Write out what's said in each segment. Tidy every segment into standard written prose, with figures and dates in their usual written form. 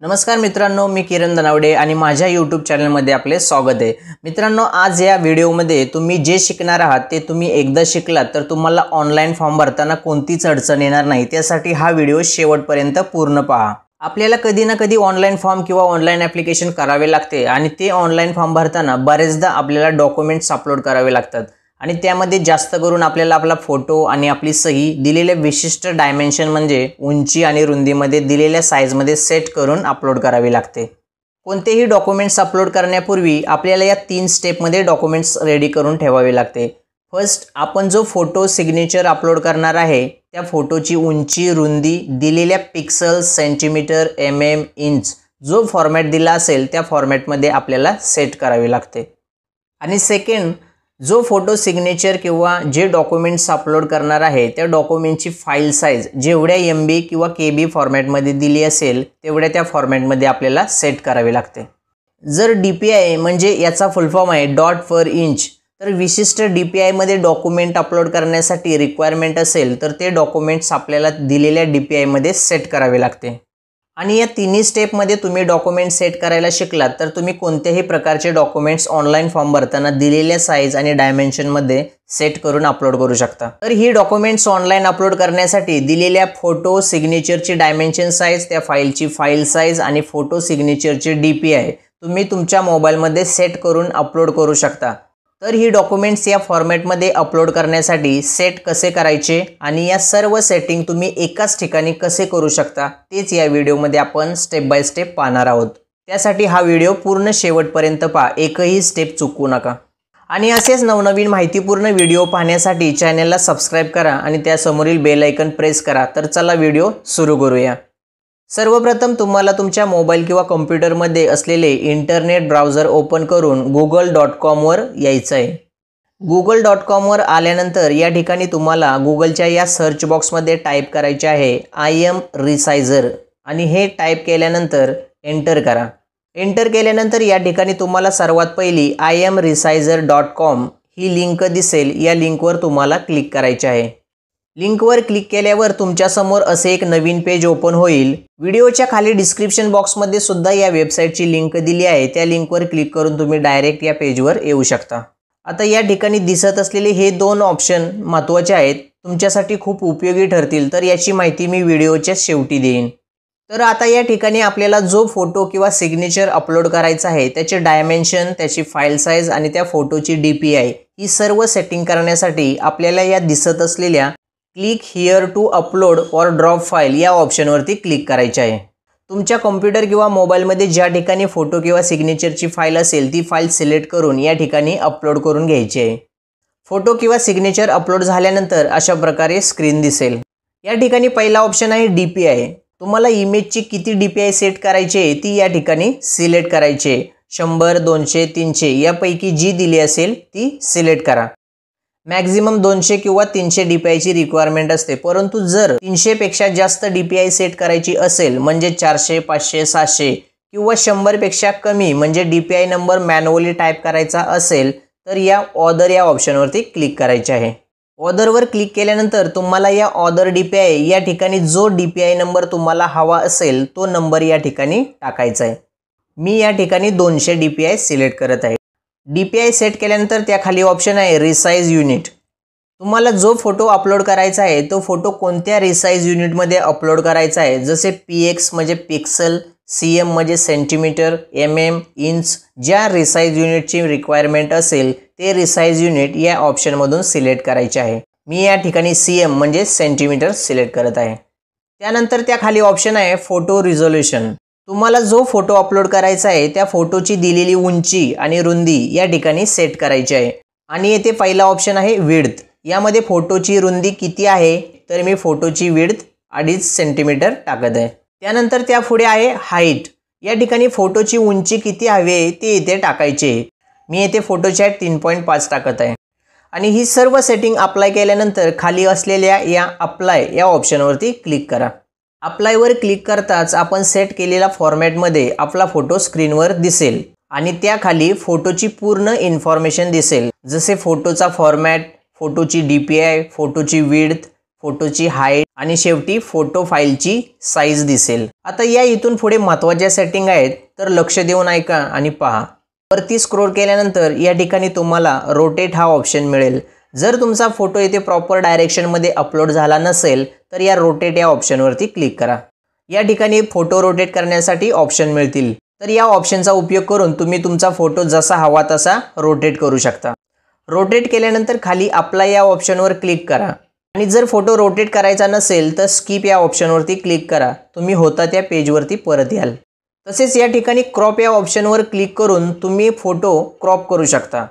नमस्कार मित्रांनो, मी किरण दनावडे आणि माझ्या YouTube चॅनलमध्ये आपले स्वागत आहे। मित्रांनो, आज या व्हिडिओमध्ये तुम्ही जे शिकणार आहात ते तुम्ही एकदा शिकलात तर तुम्हाला ऑनलाइन फॉर्म भरताना कोणतीच अडचण येणार नाही। त्यासाठी हा व्हिडिओ शेवटपर्यंत पूर्ण पहा। आपल्याला कधी ना कधी ऑनलाइन फॉर्म किंवा ऑनलाइन ॲप्लिकेशन करावे लागते आणि ते ऑनलाइन फॉर्म भरताना बरेचदा आपल्याला डॉक्युमेंट्स अपलोड करावे लागतात आणि त्यामध्ये जास्त करून आपल्याला आपला फोटो आणि आपली सही दिलेल्या विशिष्ट डायमेन्शन म्हणजे उंची आणि रुंदीमध्ये दिलेल्या साइजमध्ये सेट करून अपलोड करावी लागते। कोणतेही डॉक्युमेंट्स अपलोड करण्यापूर्वी आपल्याला या 3 स्टेपमध्ये डॉक्युमेंट्स रेडी करून ठेवावे लागते। फर्स्ट, आपण जो फोटो सिग्नेचर अपलोड करणार आहे त्या फोटोची उंची रुंदी दिलेल्या पिक्सेल्स सेंटीमीटर इंच जो फॉर्मॅट दिला असेल त्या फॉर्मॅटमध्ये आपल्याला सेट करावे लागते। आणि सेकंड, जो फोटो सिग्नेचर किंवा जे डॉक्युमेंट्स अपलोड करणार आहे त्या डॉक्युमेंटची फाईल साइज जेवढ्या MB किंवा KB फॉर्मॅटमध्ये दिली असेल तेवढ्या त्या फॉर्मॅटमध्ये आपल्याला सेट करावे लागते। जर DPI म्हणजे याचा फुल फॉर्म आहे डॉट पर इंच, तर विशिष्ट DPI मध्ये डॉक्युमेंट अपलोड करण्यासाठी रिक्वायरमेंट असेल तर ते डॉक्युमेंट्स आपल्याला दिलेल्या DPI मध्ये सेट करावे लागते। आणि या तिन्ही स्टेपमध्ये तुम्ही डॉक्युमेंट सेट करायला शिकलात तर तुम्ही कोणत्याही प्रकारचे डॉक्युमेंट्स ऑनलाइन फॉर्म भरताना दिलेल्या साइज आणि डायमेन्शनमध्ये सेट करून अपलोड करू शकता। तर ही डॉक्युमेंट्स ऑनलाइन अपलोड करण्यासाठी दिलेल्या फोटो सिग्नेचरची डायमेन्शन साइज, त्या फाईलची फाईल साइज आणि फोटो सिग्नेचरची DPI तुम्ही तुमच्या मोबाईलमध्ये सेट करून अपलोड करू शकता। तर ही डॉक्युमेंट्स या फॉर्मॅटमध्ये अपलोड करण्यासाठी सेट कसे करायचे आणि या सर्व सेटिंग तुम्ही एकाच ठिकाणी कसे करू शकता तेच या व्हिडिओमध्ये आपण स्टेप बाय स्टेप पाहणार आहोत। त्यासाठी हा व्हिडिओ पूर्ण शेवटपर्यंत पहा, एकही स्टेप चुकवू नका। आणि असेच नवनवीन माहितीपूर्ण व्हिडिओ पाहण्यासाठी चॅनलला सबस्क्राइब करा आणि त्या समोरील बेल आयकॉन प्रेस करा। तर चला व्हिडिओ सुरू करूया। सर्वप्रथम तुम्हाला तुमच्या मोबाईल किंवा कॉम्प्युटरमध्ये असलेले इंटरनेट ब्राउझर ओपन करून google.com वर यायचं आहे। google.com वर आल्यानंतर या ठिकाणी तुम्हाला गुगलच्या या सर्च बॉक्समध्ये टाईप करायचे आहे आय एम रिसायझर आणि हे टाईप केल्यानंतर एंटर करा। एंटर केल्यानंतर या ठिकाणी तुम्हाला सर्वात पहिली imresizer.com ही लिंक दिसेल, या लिंकवर तुम्हाला क्लिक करायचे आहे। लिंकवर क्लिक केल्यावर तुमच्या समोर असे एक नवीन पेज ओपन होईल। व्हिडिओच्या खाली डिस्क्रिप्शन बॉक्समध्ये सुद्धा या वेबसाईटची लिंक दिली आहे, त्या लिंकवर क्लिक करून तुम्ही डायरेक्ट या पेजवर येऊ शकता। आता या ठिकाणी दिसत असलेले हे 2 ऑप्शन महत्त्वाचे आहेत, तुमच्यासाठी खूप उपयोगी ठरतील, तर याची माहिती मी व्हिडिओच्या शेवटी देईन। तर आता या ठिकाणी आपल्याला जो फोटो किंवा सिग्नेचर अपलोड करायचा आहे त्याचे डायमेन्शन, त्याची फाईल साइज आणि त्या फोटोची DPI ही सर्व सेटिंग करण्यासाठी आपल्याला या दिसत असलेल्या क्लिक हिअर टू अपलोड और ड्रॉप फाईल या ऑप्शनवरती क्लिक करायचे आहे। तुमच्या कॉम्प्युटर किंवा मोबाईलमध्ये ज्या ठिकाणी फोटो किंवा सिग्नेचरची फाईल असेल ती फाईल सिलेक्ट करून या ठिकाणी अपलोड करून घ्यायची आहे। फोटो किंवा सिग्नेचर अपलोड झाल्यानंतर अशा प्रकारे स्क्रीन दिसेल। या ठिकाणी पहिला ऑप्शन आहे DPI। तुम्हाला इमेजची किती DPI सेट करायची आहे ती या ठिकाणी सिलेक्ट करायची आहे। 100, 200, 300 यापैकी जी दिली असेल ती सिलेक्ट करा। मॅक्झिमम 200 किंवा 300 DPI ची रिक्वायरमेंट असते, परंतु जर 300 पेक्षा जास्त DPI सेट करायची असेल म्हणजे 400, 500, 700 किंवा 100 पेक्षा कमी म्हणजे DPI नंबर मॅन्युअली टाईप करायचा असेल तर या ऑर्डर या ऑप्शनवरती क्लिक करायचे आहे। ऑर्डरवर क्लिक केल्यानंतर तुम्हाला या ऑर्डर DPI या ठिकाणी जो DPI नंबर तुम्हाला हवा असेल तो नंबर या ठिकाणी टाकायचा आहे। मी या ठिकाणी 200 DPI सिलेक्ट करत आहे। DPI सेट केल्यानंतर त्या खाली ऑप्शन आहे रिसाइज युनिट। तुम्हाला जो फोटो अपलोड करायचा आहे तो फोटो कोणत्या रिसाइज युनिटमध्ये अपलोड करायचा आहे, जसे PX म्हणजे पिक्सल, CM म्हणजे सेंटीमीटर, इंच, ज्या रिसाइज युनिटची रिक्वायरमेंट असेल ते रिसाइज युनिट या ऑप्शनमधून सिलेक्ट करायचे आहे। मी या ठिकाणी CM म्हणजे सेंटीमीटर सिलेक्ट करत आहे। त्यानंतर त्या खाली ऑप्शन आहे फोटो रिझोल्यूशन। तुम्हाला जो फोटो अपलोड करायचा आहे त्या फोटोची दिलेली उंची आणि रुंदी या ठिकाणी सेट करायची आहे। आणि येथे पहिला ऑप्शन आहे विड्थ, यामध्ये फोटोची रुंदी किती आहे तर मी फोटोची विड्थ 2.5 सेंटीमीटर टाकत आहे। त्यानंतर त्या पुढे आहे हाईट, या ठिकाणी फोटोची उंची किती हवी ते इथे टाकायचे। मी येथे फोटोची हाईट 3.5 टाकत आहे। आणि ही सर्व सेटिंग अप्लाय केल्यानंतर खाली असलेल्या या अप्लाय या ऑप्शनवरती क्लिक करा। अप्लायवर क्लिक करताच आपण सेट केलेल्या फॉर्मॅटमध्ये आपला फोटो स्क्रीनवर दिसेल आणि त्याखाली फोटोची पूर्ण इन्फॉर्मेशन दिसेल, जसे फोटोचा फॉर्मॅट, फोटोची DPI, फोटोची विड्थ, फोटोची हाईट, आणि शेवटी फोटो फाईलची साईज दिसेल। आता या इथून पुढे महत्त्वाच्या सेटिंग आहेत, तर लक्ष देऊन ऐका आणि पहा। वरती स्क्रोल केल्यानंतर या ठिकाणी तुम्हाला रोटेट हा ऑप्शन मिळेल। जर तुमचा फोटो इथे प्रॉपर डायरेक्शनमध्ये अपलोड झाला नसेल तर या रोटेट या ऑप्शनवरती क्लिक करा। या ठिकाणी फोटो रोटेट करण्यासाठी ऑप्शन मिळतील, तर या ऑप्शनचा उपयोग करून तुम्ही तुमचा फोटो जसा हवा तसा रोटेट करू शकता। रोटेट केल्यानंतर खाली अप्लाय या ऑप्शनवर क्लिक करा आणि जर फोटो रोटेट करायचा नसेल तर स्किप या ऑप्शनवरती क्लिक करा। तुम्ही होता त्या पेजवरती परत याल। तसेच या ठिकाणी क्रॉप या ऑप्शनवर क्लिक करून तुम्ही फोटो क्रॉप करू शकता।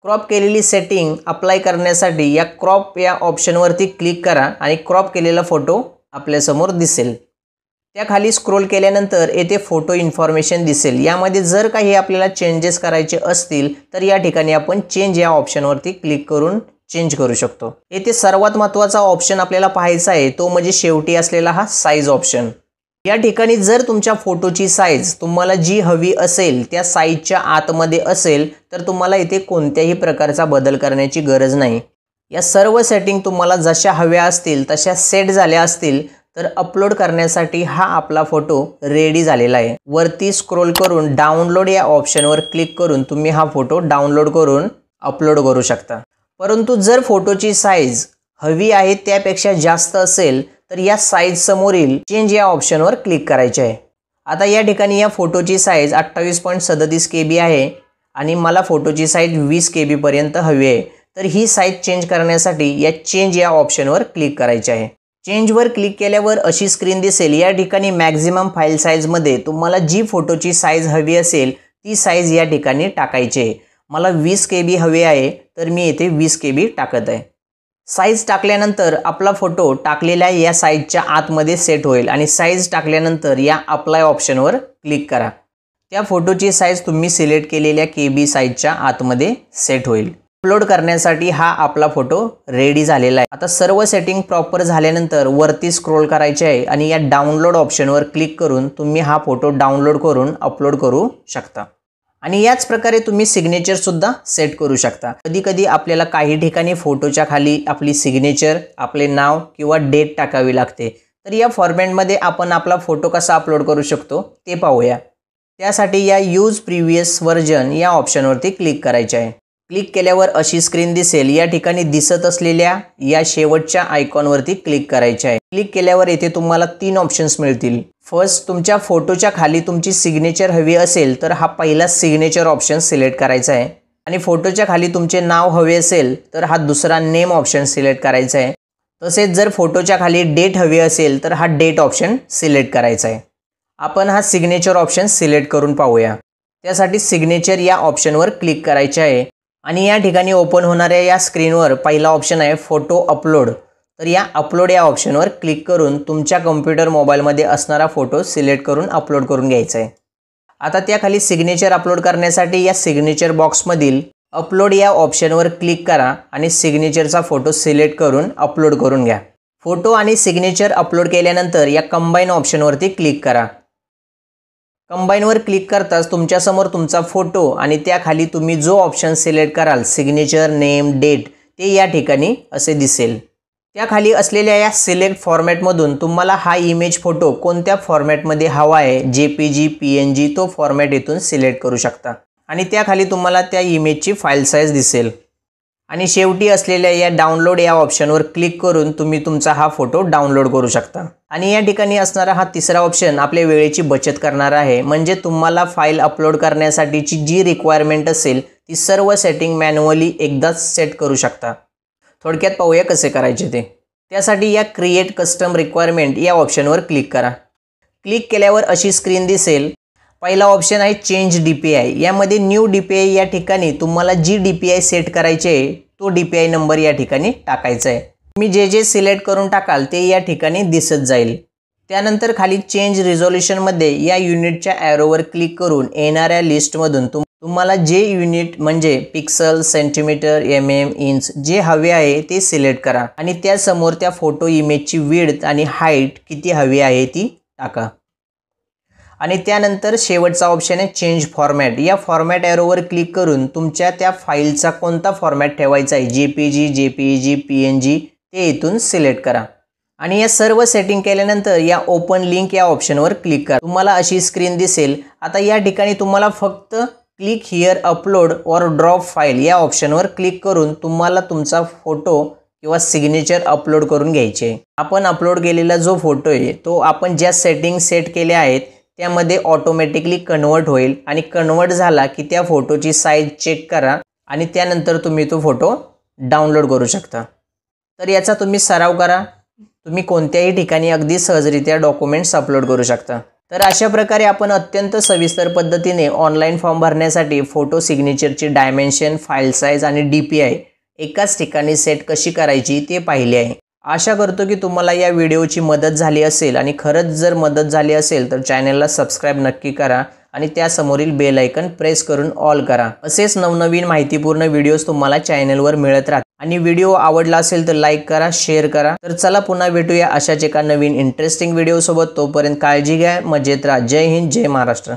क्रॉप केलेली सेटिंग अप्लाय करण्यासाठी या क्रॉप या ऑप्शनवरती क्लिक करा आणि क्रॉप केलेला फोटो आपल्यासमोर दिसेल। त्याखाली स्क्रोल केल्यानंतर येथे फोटो इन्फॉर्मेशन दिसेल। यामध्ये जर काही आपल्याला चेंजेस करायचे असतील तर या ठिकाणी आपण चेंज या ऑप्शनवरती क्लिक करून चेंज करू शकतो। येथे सर्वात महत्त्वाचा ऑप्शन आपल्याला पाहायचा आहे तो म्हणजे शेवटी असलेला हा साईज ऑप्शन। या ठिकाणी जर तुमच्या फोटोची साईज तुम्हाला जी हवी असेल त्या साईजच्या आतमध्ये असेल तर तुम्हाला इथे कोणत्याही प्रकारचा बदल करण्याची गरज नाही। या सर्व सेटिंग तुम्हाला जशा हव्या असतील तशा सेट झाल्या असतील तर अपलोड करण्यासाठी हा आपला फोटो रेडी झालेला आहे। वरती स्क्रोल करून डाउनलोड या ऑप्शनवर क्लिक करून तुम्ही हा फोटो डाउनलोड करून अपलोड करू शकता। परंतु जर फोटोची साईज हवी आहे त्यापेक्षा जास्त असेल तर या साईज समोरील चेंज या ऑप्शनवर क्लिक करायचे आहे। आता या ठिकाणी या फोटोची साईज 28.37 KB आहे आणि मला फोटोची साईज 20 KB पर्यंत हवी आहे, तर ही साईज चेंज करण्यासाठी या चेंज या ऑप्शनवर क्लिक करायचे आहे। चेंजवर क्लिक केल्यावर अशी स्क्रीन दिसेल। या ठिकाणी मॅक्झिमम फाईल साईजमध्ये तुम्हाला जी फोटोची साईज हवी असेल ती साईज या ठिकाणी टाकायची आहे। मला 20 KB हवे आहे तर मी येथे 20 KB टाकत आहे। साईज टाकल्यानंतर आपला फोटो टाकलेल्या या साईजच्या आतमध्ये सेट होईल आणि साईज टाकल्यानंतर या अप्लाय ऑप्शनवर क्लिक करा। त्या फोटोची साईज तुम्ही सिलेक्ट केलेल्या KB साईजच्या आतमध्ये सेट होईल। अपलोड करण्यासाठी हा आपला फोटो रेडी झालेला आहे। आता सर्व सेटिंग प्रॉपर झाल्यानंतर वरती स्क्रोल करायचे आहे आणि या डाउनलोड ऑप्शनवर क्लिक करून तुम्ही हा फोटो डाउनलोड करून अपलोड करू शकता। आणि याच प्रकारे तुम्ही सिग्नेचर सुद्धा सेट करू शकता। कधी कधी आपल्याला काही ठिकाणी फोटोच्या खाली आपली सिग्नेचर, आपले नाव किंवा डेट टाकावी लागते, तर या फॉर्मॅटमध्ये आपण आपला फोटो कसा अपलोड करू शकतो ते पाहूया। त्यासाठी या यूज प्रिव्हियस व्हर्जन या ऑप्शनवरती क्लिक करायचे आहे। क्लिक केल्यावर अशी स्क्रीन दिसेल। या ठिकाणी दिसत असलेल्या या शेवटच्या आयकॉनवरती क्लिक करायचे आहे। क्लिक केल्यावर येथे तुम्हाला 3 ऑप्शन्स मिळतील। फर्स्ट, तुमच्या फोटोच्या खाली तुमची सिग्नेचर हवी असेल तर हा पहिला सिग्नेचर ऑप्शन सिलेक्ट करायचा आहे आणि फोटोच्या खाली तुमचे नाव हवे असेल तर हा दुसरा नेम ऑप्शन सिलेक्ट करायचा आहे। तसेच जर फोटोच्या खाली डेट हवी असेल तर हा डेट ऑप्शन सिलेक्ट करायचा आहे। आपण हा सिग्नेचर ऑप्शन सिलेक्ट करून पाहूया। त्यासाठी सिग्नेचर या ऑप्शनवर क्लिक करायचे आहे आणि या ठिकाणी ओपन होणाऱ्या या स्क्रीनवर पहिला ऑप्शन आहे फोटो अपलोड। तर या अपलोड या ऑप्शनवर क्लिक करून तुमच्या कॉम्प्युटर मोबाईलमध्ये असणारा फोटो सिलेक्ट करून अपलोड करून घ्यायचा आहे। आता त्याखाली सिग्नेचर अपलोड करण्यासाठी या सिग्नेचर बॉक्समधील अपलोड या ऑप्शनवर क्लिक करा आणि सिग्नेचरचा फोटो सिलेक्ट करून अपलोड करून घ्या। फोटो आणि सिग्नेचर अपलोड केल्यानंतर या कंबाईन ऑप्शनवरती क्लिक करा। कंबाईनवर क्लिक करताच तुमच्यासमोर तुमचा फोटो आणि त्याखाली तुम्ही जो ऑप्शन सिलेक्ट कराल सिग्नेचर, नेम, डेट ते या ठिकाणी असे दिसेल। त्याखाली असलेल्या या सिलेक्ट फॉर्मॅटमधून तुम्हाला हा इमेज फोटो कोणत्या फॉर्मॅटमध्ये हवा आहे, JPG, PNG तो फॉर्मॅट इथून सिलेक्ट करू शकता आणि त्याखाली तुम्हाला त्या इमेजची फाईल साईज दिसेल। आणि शेवटी असलेल्या या डाउनलोड या ऑप्शनवर क्लिक करून तुम्ही तुमचा हा फोटो डाउनलोड करू शकता। आणि या ठिकाणी असणारा हा तिसरा ऑप्शन आपल्या वेळेची बचत करणार आहे, म्हणजे तुम्हाला फाईल अपलोड करण्यासाठीची जी रिक्वायरमेंट असेल ती सर्व सेटिंग मॅन्युअली एकदाच सेट करू शकता। थोडक्यात पाहूया कसे करायचे ते। त्यासाठी या क्रिएट कस्टम रिक्वायरमेंट या ऑप्शनवर क्लिक करा। क्लिक केल्यावर अशी स्क्रीन दिसेल। पहिला ऑप्शन आहे चेंज DPI। यामध्ये न्यू DPI या ठिकाणी तुम्हाला जी DPI सेट करायचे आहे तो DPI नंबर या ठिकाणी टाकायचा आहे। तुम्ही जे जे सिलेक्ट करून टाकाल ते या ठिकाणी दिसत जाईल। त्यानंतर खाली चेंज रिझोल्यूशनमध्ये या युनिटच्या ॲरोवर क्लिक करून येणाऱ्या लिस्टमधून तुम्हाला जे युनिट म्हणजे पिक्सल, सेंटीमीटर, mm, इंच जे हवे आहे ते सिलेक्ट करा आणि त्यासमोर त्या फोटो इमेजची विड्थ आणि हाईट किती हवी आहे ती टाका। आणि त्यानंतर शेवटचा ऑप्शन आहे चेंज फॉर्मॅट। या फॉर्मॅट ॲरोवर क्लिक करून तुमच्या त्या फाईलचा कोणता फॉर्मॅट ठेवायचा आहे JPG, PNG ते इथून सिलेक्ट करा। आणि या सर्व सेटिंग केल्यानंतर या ओपन लिंक या ऑप्शनवर क्लिक करा। तुम्हाला अशी स्क्रीन दिसेल। आता या ठिकाणी तुम्हाला फक्त क्लिक हिअर अपलोड और ड्रॉप फाईल या ऑप्शनवर क्लिक करून तुम्हाला तुमचा फोटो किंवा सिग्नेचर अपलोड करून घ्यायचे। आपण अपलोड केलेला जो फोटो आहे तो आपण ज्या सेटिंग सेट केल्या आहेत त्यामध्ये ऑटोमॅटिकली कन्वर्ट होईल आणि कन्वर्ट झाला की त्या फोटोची साईज चेक करा आणि त्यानंतर तुम्ही तो फोटो डाउनलोड करू शकता। तर याचा तुम्ही सराव करा। तुम्ही कोणत्याही ठिकाणी अगदी सहजरित्या डॉक्युमेंट्स अपलोड करू शकता। तर अशा प्रकारे आपण अत्यंत सविस्तर पद्धतीने ऑनलाईन फॉर्म भरण्यासाठी फोटो सिग्नेचरची डायमेन्शन, फाईल साईज आणि DPI एकाच ठिकाणी सेट कशी करायची ते पाहिले आहे। आशा करतो की तुम्हाला या व्हिडिओची मदत झाली असेल आणि खरंच जर मदत झाली असेल तर चॅनलला सबस्क्राईब नक्की करा आणि त्यासमोरील बेल आयकन प्रेस करून ऑल करा। असेच नवनवीन माहितीपूर्ण व्हिडिओज तुम्हाला चॅनलवर मिळत राहतात। आणि व्हिडिओ आवडला असेल तर लाईक करा, शेअर करा। तर चला पुन्हा भेटूया अशाच एका नवीन इंटरेस्टिंग व्हिडिओ सोबत। तोपर्यंत काळजी घ्या, मजेत राहा। जय हिंद, जय महाराष्ट्र।